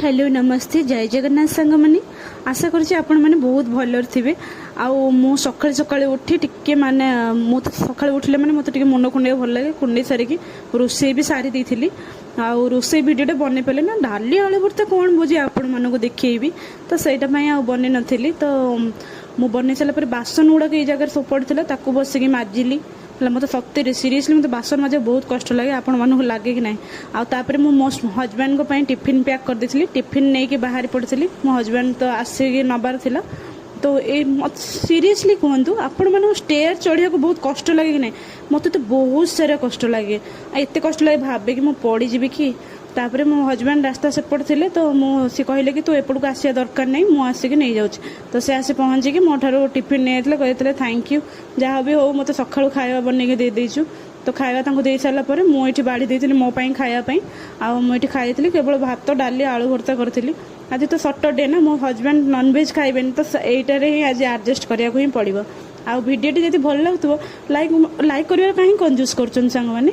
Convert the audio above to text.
Hello नमस्ते जय जगन्नाथ सांग मैंने आशा करुँच आपण मैंने बहुत भलर थे आउ सका सका उठी टिके माने मु सका उठिले माने मत मुंड कुंडे भल लगे कुंडे सारिकी रोषे भी सारी देती आउ रोषे भिडियोटे बन पारे ना डाली आलू भर्ता कौन बुझे आपण मानक देखी तो सहीटापी आ बन नी तो मु बन सारापर बासन गुड़ाक ये जगह सब पड़ा बसिक माजिली मतलब सत्य सीरीयसली मतलब बासन मजा बहुत कष्ट लगे आपण मानक लगे कि ना आउे मो हजबैंड को टिफिन पैक कर देती टिफिन नहीं कि बाहर पड़ी मो हजबैंड तो आसिक नबार थिला तो ये सीरियसली कहतु आपण मानक स्टेयर चढ़िया को बहुत कष्ट लगे कि ना मत तो बहुत सारा कष्ट लगे एत कष्ट लगे भावे कि पड़जी कि तापर मो हजबैंड रास्ता सेपट थे तो सी कहले कि तू एपटू आसिया दरकार नहीं मु आसिक नहीं जाऊँ तो सी आसी पहुँचिकी मो ठार टिफिन नहीं कहते थैंक यू जहाँ भी हो मत सका खावा बनई देचु तो खावा दे सारापर मुझे बाड़ी देती मोपाई खायापी आठी खाई केवल भात डाली आलू भर्ता करी आज तो सटरडे ना मो हजबैंड नॉनवेज खाइबे तो यहीटार ही आज एडजस्ट कराया ही पड़ो आ भिडियोटी जब भल लगुव लाइक लाइक करें कहीं कंजूस कर सांग मैंने।